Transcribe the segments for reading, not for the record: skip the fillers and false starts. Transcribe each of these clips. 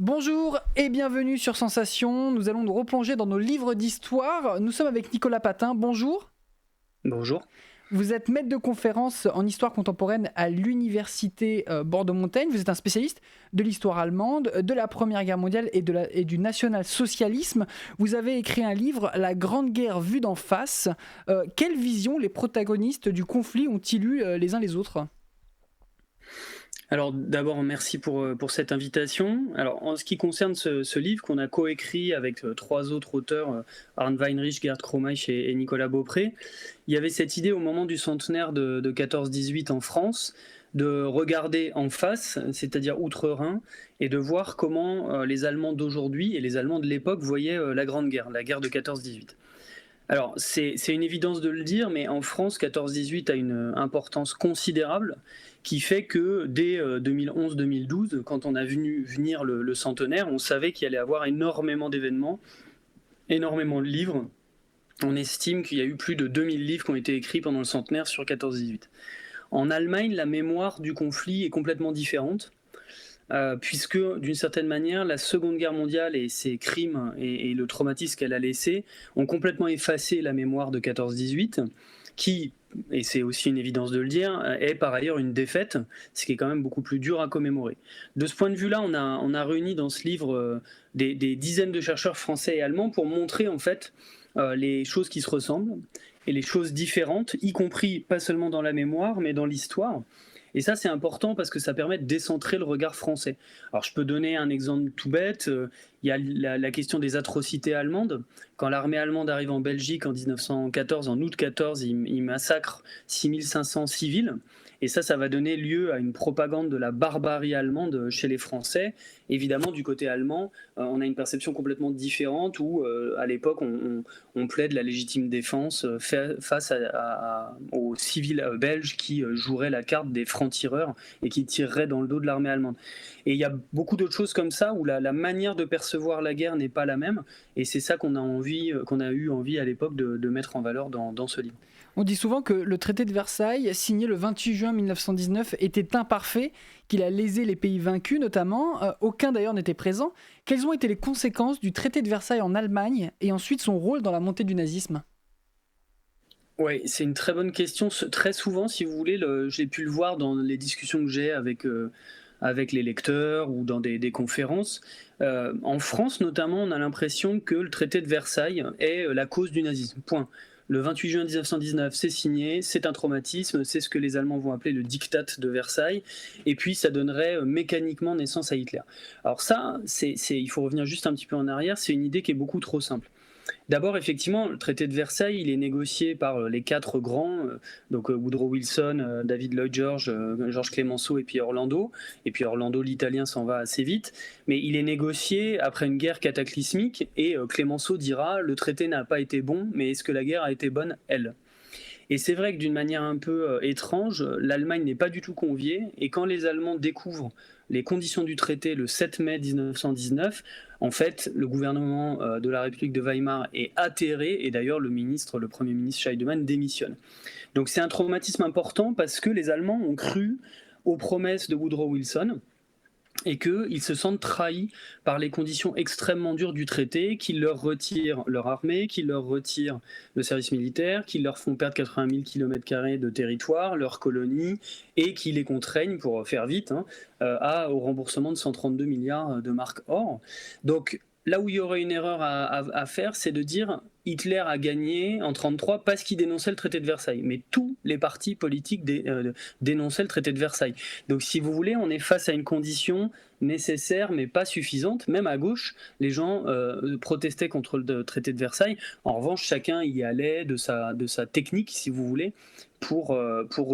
Bonjour et bienvenue sur Sensation. Nous allons nous replonger dans nos livres d'histoire. Nous sommes avec Nicolas Patin. Bonjour. Bonjour. Vous êtes maître de conférence en histoire contemporaine à l'université Bordeaux-Montaigne. Vous êtes un spécialiste de l'histoire allemande, de la Première Guerre mondiale et du national-socialisme. Vous avez écrit un livre, La Grande Guerre vue d'en face. Quelle vision les protagonistes du conflit ont-ils eu les uns les autres ? Alors d'abord, merci pour cette invitation. Alors en ce qui concerne ce livre qu'on a coécrit avec trois autres auteurs, Arndt Weinrich, Gerd Kromeich et Nicolas Beaupré, il y avait cette idée au moment du centenaire de 14-18 en France, de regarder en face, c'est-à-dire outre-Rhin, et de voir comment les Allemands d'aujourd'hui et les Allemands de l'époque voyaient la Grande Guerre, la guerre de 14-18. Alors, c'est une évidence de le dire, mais en France, 14-18 a une importance considérable qui fait que dès 2011-2012, quand on a vu venir le centenaire, on savait qu'il allait y avoir énormément d'événements, énormément de livres. On estime qu'il y a eu plus de 2000 livres qui ont été écrits pendant le centenaire sur 14-18. En Allemagne, la mémoire du conflit est complètement différente. Puisque d'une certaine manière la Seconde Guerre mondiale et ses crimes et le traumatisme qu'elle a laissé ont complètement effacé la mémoire de 14-18 qui, et c'est aussi une évidence de le dire, est par ailleurs une défaite, ce qui est quand même beaucoup plus dur à commémorer. De ce point de vue-là, on a réuni dans ce livre des dizaines de chercheurs français et allemands pour montrer en fait les choses qui se ressemblent et les choses différentes, y compris pas seulement dans la mémoire mais dans l'histoire. Et ça, c'est important parce que ça permet de décentrer le regard français. Alors, je peux donner un exemple tout bête. Il y a la question des atrocités allemandes. Quand l'armée allemande arrive en Belgique en 1914, en août 14, il massacre 6500 civils. Et ça va donner lieu à une propagande de la barbarie allemande chez les Français. Évidemment, du côté allemand, on a une perception complètement différente où, à l'époque, on plaide la légitime défense face aux civils belges qui joueraient la carte des francs-tireurs et qui tireraient dans le dos de l'armée allemande. Et il y a beaucoup d'autres choses comme ça où la manière de percevoir la guerre n'est pas la même. Et c'est ça qu'on a eu envie à l'époque de mettre en valeur dans ce livre. On dit souvent que le traité de Versailles, signé le 28 juin 1919, était imparfait, qu'il a lésé les pays vaincus notamment. Aucun d'ailleurs n'était présent. Quelles ont été les conséquences du traité de Versailles en Allemagne et ensuite son rôle dans la montée du nazisme ? Oui, c'est une très bonne question. Très souvent, si vous voulez, j'ai pu le voir dans les discussions que j'ai avec les lecteurs ou dans des conférences. En France, notamment, on a l'impression que le traité de Versailles est la cause du nazisme. Point. Le 28 juin 1919, c'est signé, c'est un traumatisme, c'est ce que les Allemands vont appeler le diktat de Versailles, et puis ça donnerait mécaniquement naissance à Hitler. Alors ça, il faut revenir juste un petit peu en arrière, c'est une idée qui est beaucoup trop simple. D'abord, effectivement, le traité de Versailles, il est négocié par les quatre grands, donc Woodrow Wilson, David Lloyd George, Georges Clemenceau et puis Orlando. Et puis Orlando, l'italien, s'en va assez vite. Mais il est négocié après une guerre cataclysmique et Clemenceau dira « le traité n'a pas été bon, mais est-ce que la guerre a été bonne, elle ?» Et c'est vrai que d'une manière un peu étrange, l'Allemagne n'est pas du tout conviée. Et quand les Allemands découvrent les conditions du traité le 7 mai 1919, en fait, le gouvernement de la République de Weimar est atterré et d'ailleurs le Premier ministre Scheidemann démissionne. Donc c'est un traumatisme important parce que les Allemands ont cru aux promesses de Woodrow Wilson et qu'ils se sentent trahis par les conditions extrêmement dures du traité, qui leur retirent leur armée, qui leur retirent le service militaire, qui leur font perdre 80 000 km² de territoire, leurs colonies, et qui les contraignent, pour faire vite, au remboursement de 132 milliards de marks or. Donc là où il y aurait une erreur à faire, c'est de dire Hitler a gagné en 1933 parce qu'il dénonçait le traité de Versailles. Mais tous les partis politiques dénonçaient le traité de Versailles. Donc si vous voulez, on est face à une condition nécessaire mais pas suffisante. Même à gauche, les gens protestaient contre le traité de Versailles. En revanche, chacun y allait de sa technique, si vous voulez, pour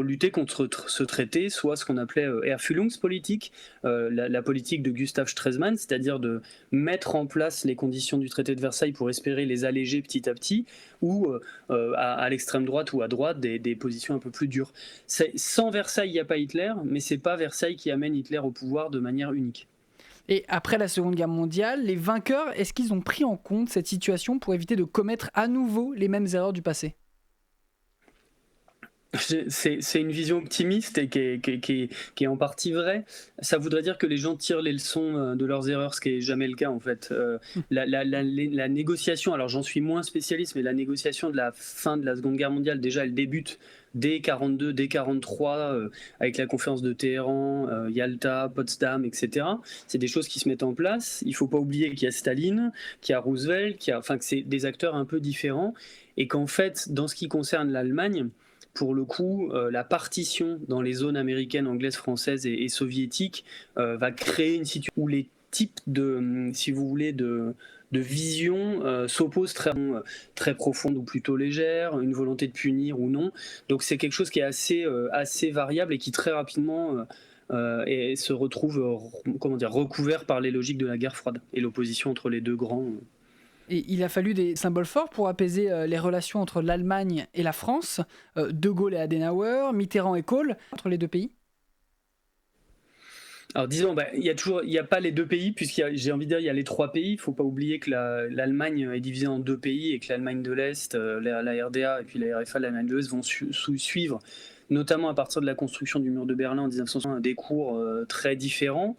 lutter contre ce traité, soit ce qu'on appelait Erfüllungspolitik, la politique de Gustav Stresemann, c'est-à-dire de mettre en place les conditions du traité de Versailles pour espérer les alléger petit à petit, ou à l'extrême droite ou à droite des positions un peu plus dures. Sans Versailles, il n'y a pas Hitler, mais c'est pas Versailles qui amène Hitler au pouvoir de manière unique. Et après la Seconde Guerre mondiale, les vainqueurs, est-ce qu'ils ont pris en compte cette situation pour éviter de commettre à nouveau les mêmes erreurs du passé ? C'est une vision optimiste et qui est en partie vraie. Ça voudrait dire que les gens tirent les leçons de leurs erreurs, ce qui n'est jamais le cas en fait. La négociation, alors j'en suis moins spécialiste, mais la négociation de la fin de la Seconde Guerre mondiale, déjà elle débute dès 42, dès 43, avec la conférence de Téhéran, Yalta, Potsdam, etc. C'est des choses qui se mettent en place. Il ne faut pas oublier qu'il y a Staline, qu'il y a Roosevelt, enfin que c'est des acteurs un peu différents, et qu'en fait, dans ce qui concerne l'Allemagne, pour le coup, la partition dans les zones américaines, anglaises, françaises et soviétiques va créer une situation où les types de, si vous voulez, de vision s'opposent très profonde ou plutôt légère, une volonté de punir ou non. Donc c'est quelque chose qui est assez variable et qui très rapidement et se retrouve recouvert par les logiques de la guerre froide et l'opposition entre les deux grands. Et il a fallu des symboles forts pour apaiser les relations entre l'Allemagne et la France, De Gaulle et Adenauer, Mitterrand et Kohl, entre les deux pays. Alors disons, il n'y a pas les deux pays, j'ai envie de dire, il y a les trois pays. Il ne faut pas oublier que l'Allemagne est divisée en deux pays et que l'Allemagne de l'Est, la RDA et puis la RFA, l'Allemagne de l'Ouest vont suivre, notamment à partir de la construction du mur de Berlin en 1960, des cours très différents.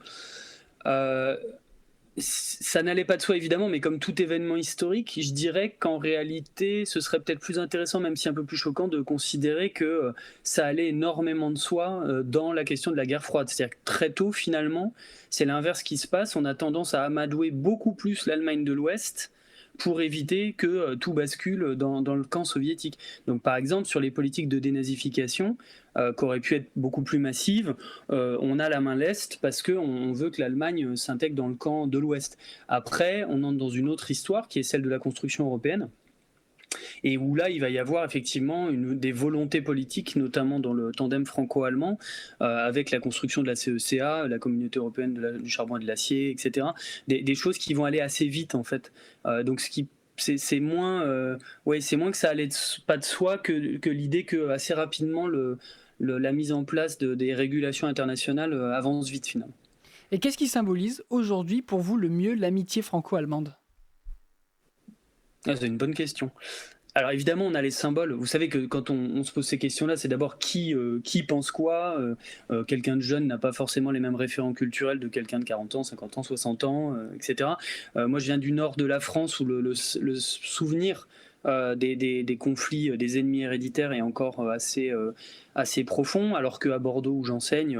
Ça n'allait pas de soi évidemment, mais comme tout événement historique, je dirais qu'en réalité, ce serait peut-être plus intéressant, même si un peu plus choquant, de considérer que ça allait énormément de soi dans la question de la guerre froide. C'est-à-dire que très tôt, finalement, c'est l'inverse qui se passe. On a tendance à amadouer beaucoup plus l'Allemagne de l'Ouest pour éviter que tout bascule dans le camp soviétique. Donc par exemple, sur les politiques de dénazification, qui auraient pu être beaucoup plus massives, on a la main leste parce qu'on veut que l'Allemagne s'intègre dans le camp de l'Ouest. Après, on entre dans une autre histoire qui est celle de la construction européenne, et où là, il va y avoir effectivement des volontés politiques, notamment dans le tandem franco-allemand, avec la construction de la CECA, la Communauté européenne du charbon et de l'acier, etc. Des choses qui vont aller assez vite, en fait. Donc, c'est moins que ça allait pas de soi que l'idée que assez rapidement, la mise en place des régulations internationales avance vite, finalement. Et qu'est-ce qui symbolise aujourd'hui, pour vous, le mieux l'amitié franco-allemande ? C'est une bonne question. Alors évidemment, on a les symboles. Vous savez que quand on se pose ces questions-là, c'est d'abord qui pense quoi. Quelqu'un de jeune n'a pas forcément les mêmes référents culturels de quelqu'un de 40 ans, 50 ans, 60 ans, etc. Moi, je viens du nord de la France où le souvenir des conflits, des ennemis héréditaires est encore assez profond, alors qu'à Bordeaux où j'enseigne,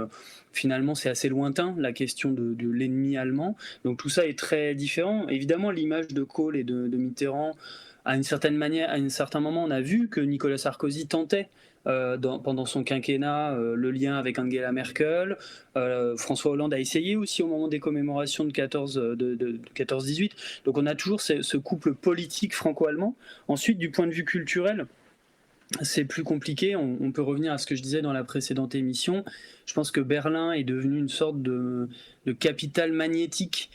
finalement c'est assez lointain la question de l'ennemi allemand. Donc tout ça est très différent. Évidemment, l'image de Kohl et de Mitterrand, à une certaine manière, à un certain moment, on a vu que Nicolas Sarkozy tentait pendant son quinquennat le lien avec Angela Merkel. François Hollande a essayé aussi au moment des commémorations de 14-18. Donc on a toujours ce couple politique franco-allemand. Ensuite, du point de vue culturel, c'est plus compliqué. On peut revenir à ce que je disais dans la précédente émission. Je pense que Berlin est devenu une sorte de capitale magnétique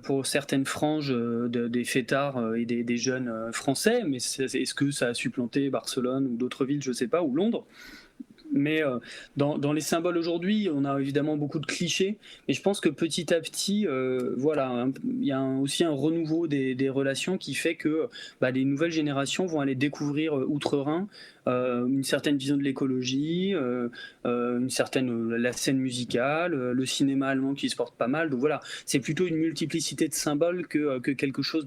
pour certaines franges des fêtards et des jeunes français. Mais est-ce que ça a supplanté Barcelone ou d'autres villes, je ne sais pas, ou Londres ? Mais dans les symboles aujourd'hui, on a évidemment beaucoup de clichés. Mais je pense que petit à petit, il y a aussi un renouveau des relations qui fait que les nouvelles générations vont aller découvrir outre-Rhin une certaine vision de l'écologie, la scène musicale, le cinéma allemand qui se porte pas mal. Donc voilà, c'est plutôt une multiplicité de symboles que quelque chose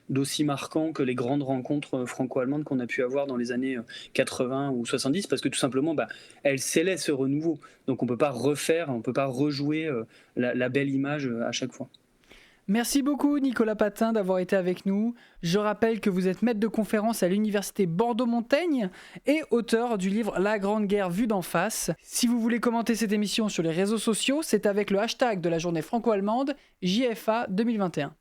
d'aussi marquant que les grandes rencontres franco-allemandes qu'on a pu avoir dans les années 80 ou 70, parce que tout simplement, elles scellaient ce renouveau. Donc on peut pas rejouer la belle image à chaque fois. Merci beaucoup Nicolas Patin d'avoir été avec nous. Je rappelle que vous êtes maître de conférence à l'université Bordeaux-Montaigne et auteur du livre La Grande Guerre vue d'en face. Si vous voulez commenter cette émission sur les réseaux sociaux, c'est avec le hashtag de la journée franco-allemande JFA 2021.